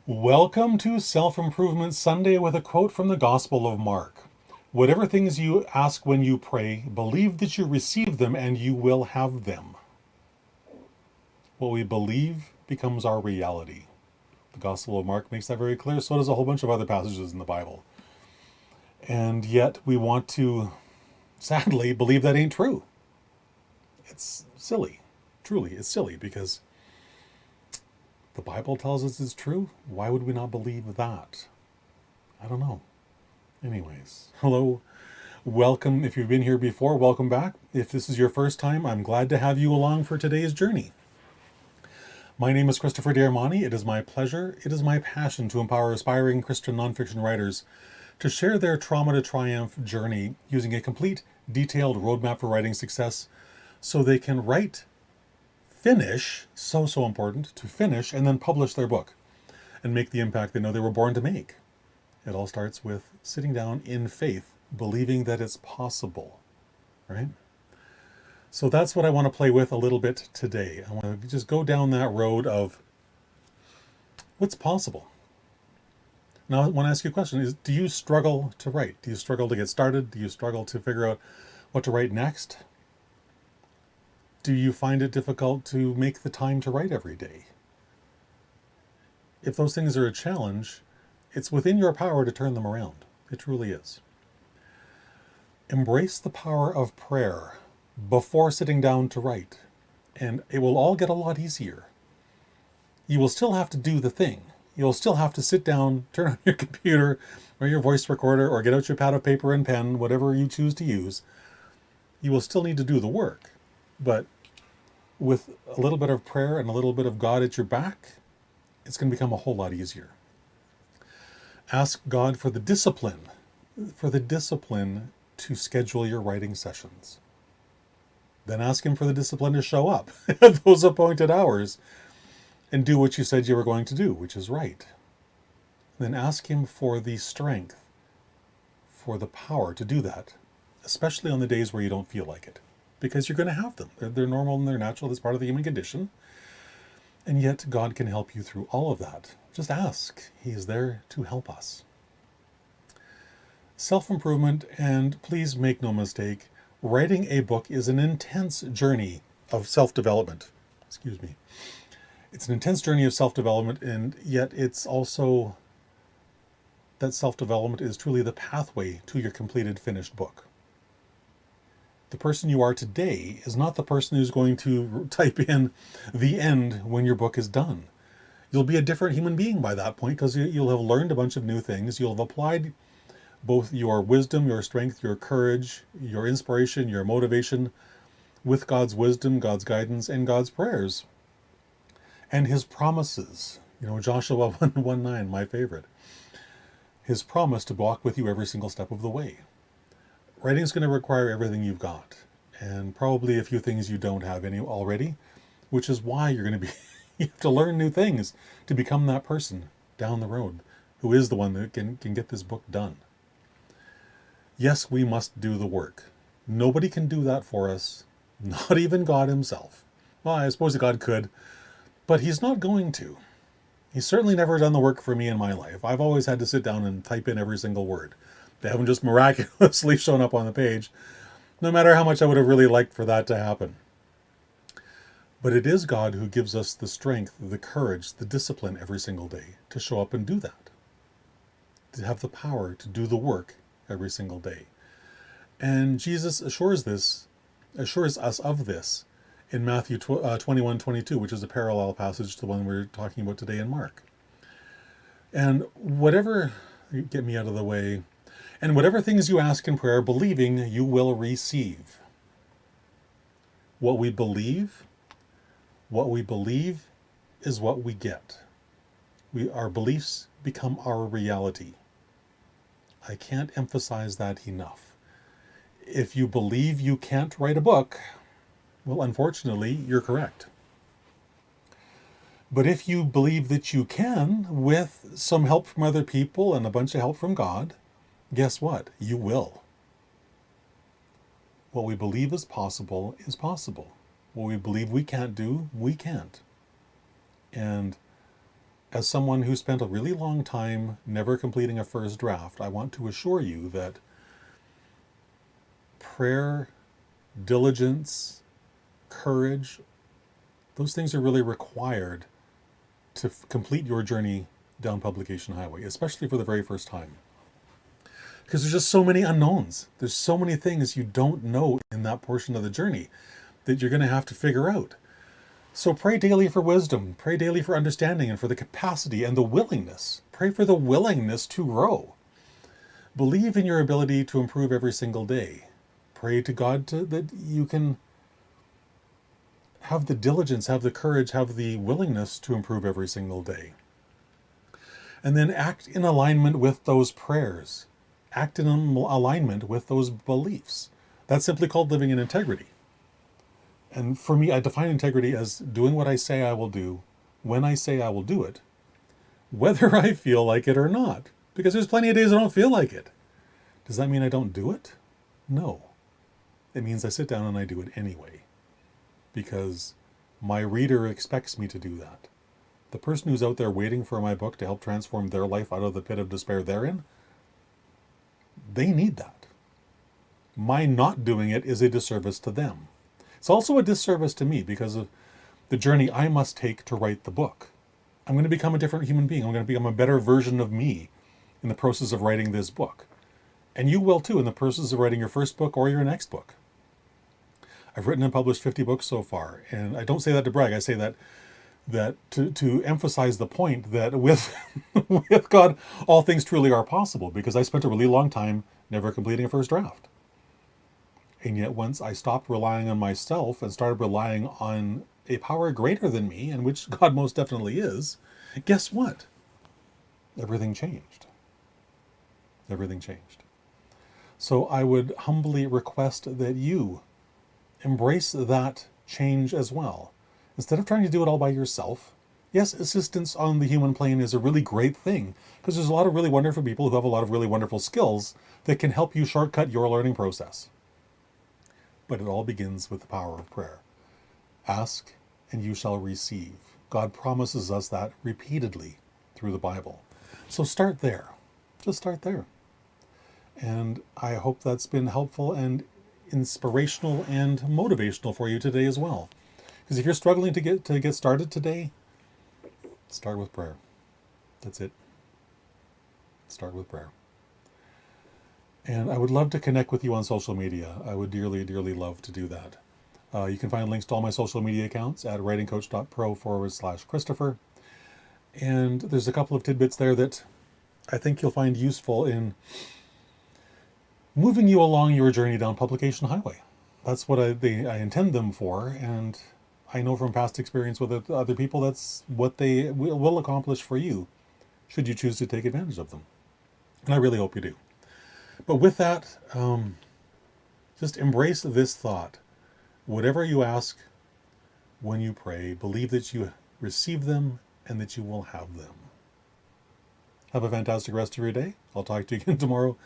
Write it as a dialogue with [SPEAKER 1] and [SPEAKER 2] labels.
[SPEAKER 1] Welcome to Self-Improvement Sunday with a quote from the Gospel of Mark. Whatever things you ask when you pray, believe that you receive them and you will have them. What we believe becomes our reality. The Gospel of Mark makes that very clear. So does a whole bunch of other passages in the Bible. And yet we want to, sadly, believe that ain't true. It's silly. Truly, it's silly because the Bible tells us it's true. Why would we not believe that? I don't know. Anyways, hello, welcome. If you've been here before, welcome back. If this is your first time, I'm glad to have you along for today's journey. My name is Christopher D'Armani. It is my pleasure, it is my passion to empower aspiring Christian nonfiction writers to share their trauma to triumph journey using a complete, detailed roadmap for writing success so they can finish, so important, to finish and then publish their book and make the impact they know they were born to make. It all starts with sitting down in faith, believing that it's possible, right? So that's what I want to play with a little bit today. I want to just go down that road of what's possible. Now, I want to ask you a question. Do you struggle to write? Do you struggle to get started? Do you struggle to figure out what to write next? Do you find it difficult to make the time to write every day? If those things are a challenge, it's within your power to turn them around. It truly is. Embrace the power of prayer before sitting down to write, and it will all get a lot easier. You will still have to do the thing. You'll still have to sit down, turn on your computer or your voice recorder, or get out your pad of paper and pen, whatever you choose to use. You will still need to do the work. But with a little bit of prayer and a little bit of God at your back, it's going to become a whole lot easier. Ask God for the discipline to schedule your writing sessions. Then ask Him for the discipline to show up at those appointed hours and do what you said you were going to do, which is write. Then ask Him for the strength, for the power to do that, especially on the days where you don't feel like it, because you're going to have them. They're normal and they're natural. That's part of the human condition. And yet God can help you through all of that. Just ask. He is there to help us. Self-improvement, and please make no mistake, writing a book is an intense journey of self-development. Excuse me. It's an intense journey of self-development, and yet it's also that self-development is truly the pathway to your completed, finished book. The person you are today is not the person who's going to type in the end when your book is done. You'll be a different human being by that point because you'll have learned a bunch of new things. You'll have applied both your wisdom, your strength, your courage, your inspiration, your motivation with God's wisdom, God's guidance, and God's prayers. And His promises. Joshua 1:9, my favorite. His promise to walk with you every single step of the way. Writing is going to require everything you've got, and probably a few things you don't have any already, which is why you're going to be you have to learn new things to become that person down the road who is the one that can get this book done. Yes, we must do the work. Nobody can do that for us, not even God Himself. Well, I suppose God could, but He's not going to. He's certainly never done the work for me in my life. I've always had to sit down and type in every single word. They haven't just miraculously shown up on the page, no matter how much I would have really liked for that to happen. But it is God who gives us the strength, the courage, the discipline every single day to show up and do that, to have the power to do the work every single day. And Jesus assures us of this in Matthew 21:22, which is a parallel passage to the one we're talking about today in Mark. And get me out of the way, and whatever things you ask in prayer, believing, you will receive. What we believe is what we get. Our beliefs become our reality. I can't emphasize that enough. If you believe you can't write a book, well, unfortunately, you're correct. But if you believe that you can, with some help from other people and a bunch of help from God, guess what? You will. What we believe is possible is possible. What we believe we can't do, we can't. And as someone who spent a really long time never completing a first draft, I want to assure you that prayer, diligence, courage, those things are really required to complete your journey down publication highway, especially for the very first time. Because there's just so many unknowns. There's so many things you don't know in that portion of the journey that you're going to have to figure out. So pray daily for wisdom, pray daily for understanding and for the capacity and the willingness. Pray for the willingness to grow. Believe in your ability to improve every single day. Pray to God that you can have the diligence, have the courage, have the willingness to improve every single day. And then act in alignment with those prayers. Act in alignment with those beliefs. That's simply called living in integrity. And for me, I define integrity as doing what I say I will do, when I say I will do it, whether I feel like it or not. Because there's plenty of days I don't feel like it. Does that mean I don't do it? No. It means I sit down and I do it anyway. Because my reader expects me to do that. The person who's out there waiting for my book to help transform their life out of the pit of despair they're in, they need that. My not doing it is a disservice to them. It's also a disservice to me because of the journey I must take to write the book. I'm going to become a different human being. I'm going to become a better version of me in the process of writing this book. And you will too in the process of writing your first book or your next book. I've written and published 50 books so far. And I don't say that to brag. I say that to emphasize the point that with with God, all things truly are possible, because I spent a really long time never completing a first draft. And yet once I stopped relying on myself and started relying on a power greater than me, and which God most definitely is, guess what? Everything changed. Everything changed. So I would humbly request that you embrace that change as well. Instead of trying to do it all by yourself, yes, assistance on the human plane is a really great thing, because there's a lot of really wonderful people who have a lot of really wonderful skills that can help you shortcut your learning process. But it all begins with the power of prayer. Ask and you shall receive. God promises us that repeatedly through the Bible. So start there. Just start there. And I hope that's been helpful and inspirational and motivational for you today as well. Because if you're struggling to get started today, start with prayer. That's it. Start with prayer. And I would love to connect with you on social media. I would dearly, dearly love to do that. You can find links to all my social media accounts at writingcoach.pro/Christopher. And there's a couple of tidbits there that I think you'll find useful in moving you along your journey down publication highway. That's what I intend them for. And I know from past experience with other people, that's what they will accomplish for you, should you choose to take advantage of them. And I really hope you do. But with that, just embrace this thought. Whatever you ask when you pray, believe that you receive them and that you will have them. Have a fantastic rest of your day. I'll talk to you again tomorrow.